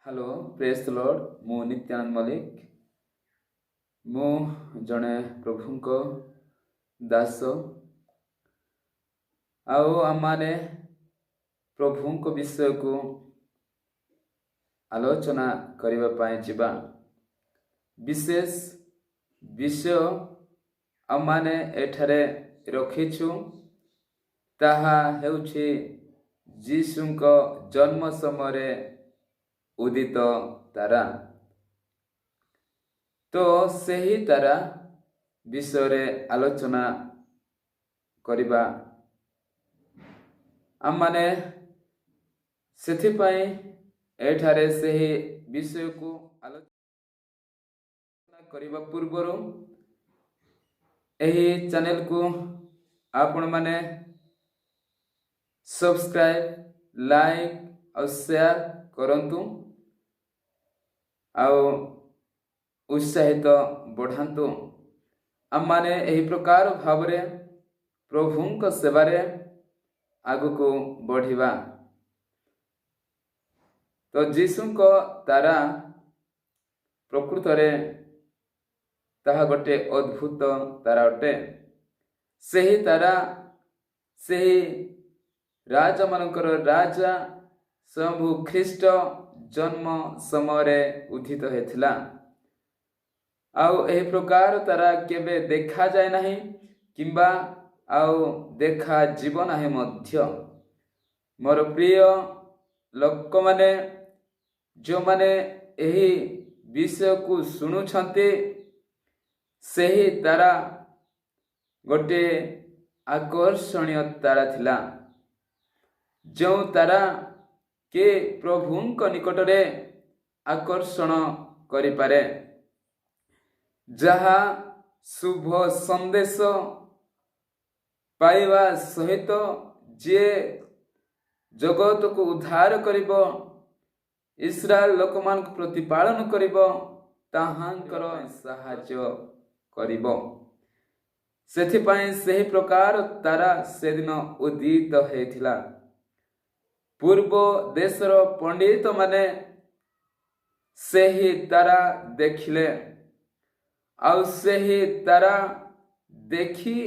Hello praise the Lord मु नित्यानंद मलिक मु जड़े प्रभु को दास आमाने प्रभु को विषय को आलोचना करने जीवा विशेष विषय आमाने एठारे रखीछु ताहा हेउछि जीशुंको जन्म समय उदित तारा। तो सही तारा विषय आलोचना करिबा आमाने सेथिपाई एठारे सही विषय को आलोचना करिबा पूर्वरु एही चैनल को आपण माने सब्सक्राइब लाइक और शेयर करंतु आउ उत्साहित बढ़ातु आम माने एही प्रकार भाव प्रभु सेवारे आगु को बढ़िबा। तो जीशु को तारा प्रकृत ताहा गोटे अद्भुत तारा अटे। सही तारा सही राजा मानकर राजा शंभु ख्रीष्ट जन्म समय उदित होता। आउ एही प्रकार तारा केबे देखा जाए नहीं किंबा आउ देखा जीव नहीं मध्य। मोर प्रिय लोक माने जो माने एही विषय को शुणुछंती सही तारा गोटे आकर्षणीय तारा थिला जो तारा के प्रभु निकटरे आकर्षण करिपारे जहा शुभ संदेश पाइबा सहित जे जगत को उद्धार करिब इस्राएल लोक मान को प्रतिपालन करिब ताहांकर सहाय्य करिब। सेथिपाई सही प्रकार तारा से दिन उदित हेथिला। पूर्व देशर पंडित माने सही तारा देखिले आउ सही तारा देखी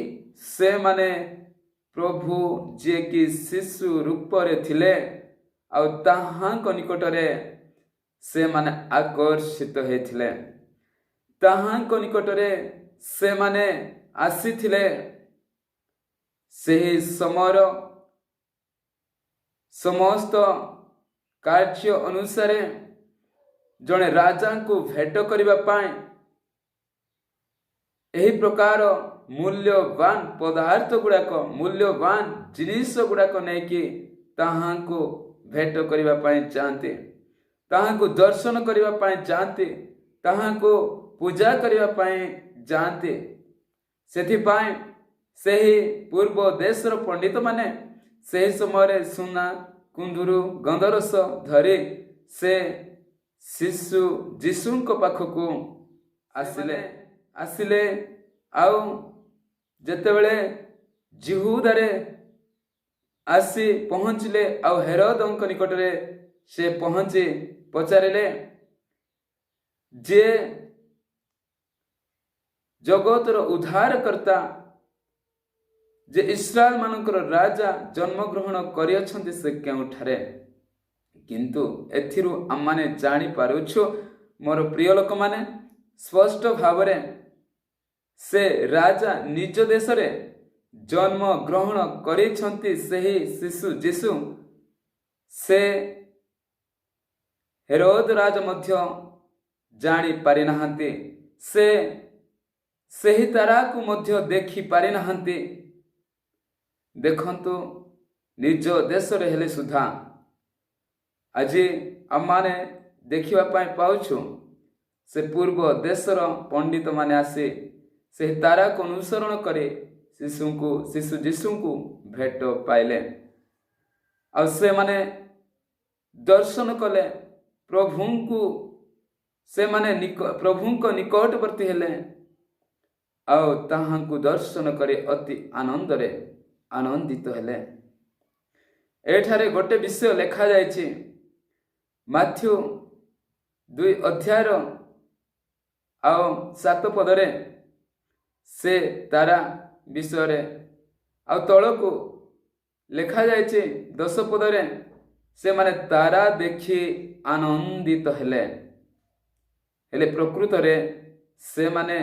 से माने प्रभु जे कि शिशु रूप रे थिले आउ ताहांक निकटरे से माने आकर्षित हेथिले। ताहांक निकटरे से माने आसीथिले सही समर समस्त कार्य अनुसार जड़े राजा को भेट करबा पाए एही प्रकार मूल्यवान पदार्थ गुड़ाक मूल्यवान जिनिस गुड़ाक नहीं ताहा को भेट करबा पाए चाहते ताहा को दर्शन करबा पाए चाहते ताहा को पूजा करबा पाए जानते। सेथिपाई सही पूर्व देशर पंडित माने सही समय सुना कुंदुरु गंधरस धरी से शिशु जीशु को पाखकू आसिले आउ जेतेबेले जिहुदारे आसी पहुँचले आउ हेरोदंक निकटरे से पहुँची पचारिले जे जगतर उद्धार करता जे इस्राएल मानकर राजा जन्म ग्रहण करियछन्ति से केउठारे किंतु एथिरु आमाने जानि पारुछु मोर प्रिय लोक माने स्पष्ट भावरे से राजा निज देश रे जन्म ग्रहण करिछन्ति सही शिशु जीशु से हेरोद राज मध्य जानि पारि नाहंती से सही तारा को मध्य देखि पारि नाहंती। देखंतु निज देश रे हेले सुधा आज आम माने देखिबा पाई पाउछु से पूर्व देशर पंडित माने आसी से तारा को अनुसरण करे शिशु जीशु को भेट पाइले आ से माने दर्शन कले प्रभु को से माने प्रभु को निकटवर्ती हेले आउ ताहा को दर्शन करे अति आनंदित हेले। एठारे गोटे विषय लिखा जायछि माथ्यू 2 ଅଧ୍ୟାୟର ଆଉ 7 ପଦରେ ସେ ତାରା ବିଷୟରେ ଆଉ ତଳକୁ ଲେଖାଯାଇଛି 10 ପଦରେ ସେମାନେ ତାରା ଦେଖି ଆନନ୍ଦିତ ହେଲେ। ହେଲେ ପ୍ରକୃତରେ ସେମାନେ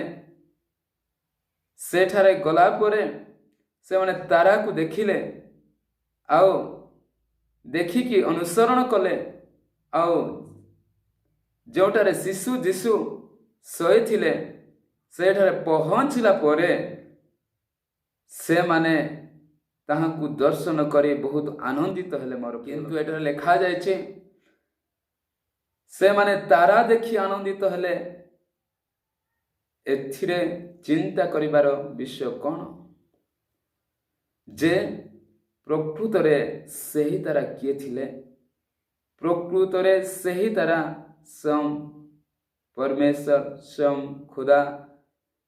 ସେଠାରେ ଗଲା ପରେ ସେମାନେ ତାରାକୁ ଦେଖିଲେ ଆଉ ଦେଖିକି ଅନୁସରଣ କଲେ। ଆଉ ଯେଉଁଠାରେ ଶିଶୁ ଯୀଶୁ ଶୋଇଥିଲେ ସେଠାରେ ପହଞ୍ଚିଲା ପରେ ସେମାନେ ତାହାଙ୍କୁ ଦର୍ଶନ କରି ବହୁତ ଆନନ୍ଦିତ ହେଲେ। ମୋର କିନ୍ତୁ ଏଠାରେ ଲେଖାଯାଇଛି ସେମାନେ ତାରା ଦେଖି ଆନନ୍ଦିତ ହେଲେ। ଏଥିରେ ଚିନ୍ତା କରିବାର ବିଷୟ କ'ଣ ଯେ ପ୍ରକୃତରେ ସେହି ତାରା କିଏ ଥିଲେ? ପ୍ରକୃତରେ ସେହି ତାରା ସ୍ୱୟଂ ପରମେଶ୍ୱର, ସ୍ୱୟଂ ଖୁଦା,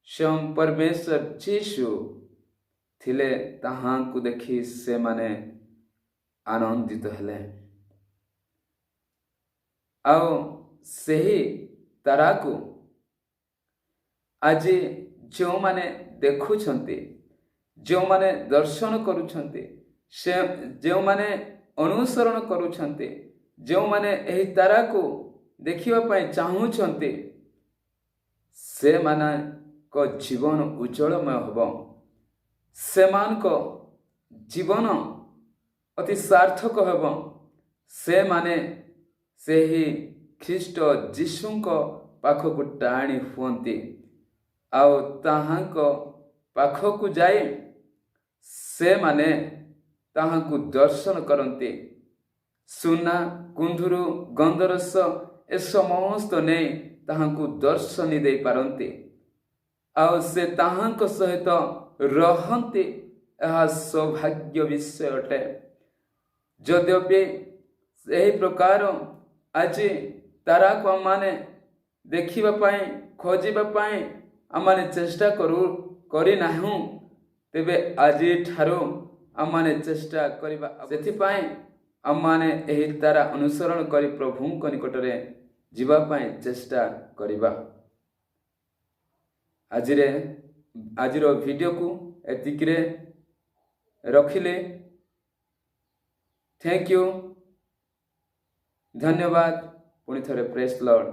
ସ୍ୱୟଂ ପରମେଶ୍ୱର ଯୀଶୁ ଥିଲେ। ତାହାଙ୍କୁ ଦେଖି ସେମାନେ ଆନନ୍ଦିତ ହେଲେ। ଆଉ ସେହି ତାରାକୁ ଆଜି ଯେଉଁମାନେ ଦେଖୁଛନ୍ତି, ଯେଉଁମାନେ ଦର୍ଶନ କରୁଛନ୍ତି, ଯେଉଁମାନେ ଅନୁସରଣ କରୁଛନ୍ତି, ଯେଉଁମାନେ ଏହି ତାରାକୁ ଦେଖିବା ପାଇଁ ଚାହୁଁଛନ୍ତି, ସେମାନଙ୍କ ଜୀବନ ଉଜ୍ଜଳମୟ ହେବ। ସେମାନଙ୍କ ଜୀବନ ଅତି ସାର୍ଥକ ହେବ। ସେମାନେ ସେହି ଖ୍ରୀଷ୍ଟ ଯୀଶୁଙ୍କ ପାଖକୁ ଟାଣି ହୁଅନ୍ତି ଆଉ ତାହାଙ୍କ ପାଖକୁ ଯାଇ ସେମାନେ ତାହାଙ୍କୁ ଦର୍ଶନ କରନ୍ତି। ସୁନା, କୁନ୍ଧୁରୁ, ଗନ୍ଧରସ ଏ ସମସ୍ତ ନେଇ ତାହାଙ୍କୁ ଦର୍ଶନୀ ଦେଇପାରନ୍ତି ଆଉ ସେ ତାହାଙ୍କ ସହିତ ରହନ୍ତି। ଏହା ସୌଭାଗ୍ୟ ବିଷୟ ଅଟେ। ଯଦ୍ୟପି ଏହି ପ୍ରକାର ଆଜି ତାରାକୁ ଆମମାନେ ଦେଖିବା ପାଇଁ, ଖୋଜିବା ପାଇଁ ଆମମାନେ ଚେଷ୍ଟା କରିନାହୁଁ, ତେବେ ଆଜିଠାରୁ ଆମମାନେ ଚେଷ୍ଟା କରିବା। ସେଥିପାଇଁ ଆମମାନେ ଏହି ତାରା ଅନୁସରଣ କରି ପ୍ରଭୁଙ୍କ ନିକଟରେ ଯିବା ପାଇଁ ଚେଷ୍ଟା କରିବା। ଆଜିର ଭିଡ଼ିଓକୁ ଏତିକିରେ ରଖିଲେ। ଥ୍ୟାଙ୍କ ୟୁ, ଧନ୍ୟବାଦ। ପୁଣି ଥରେ ପ୍ରେଜ୍ ଲର୍ଡ।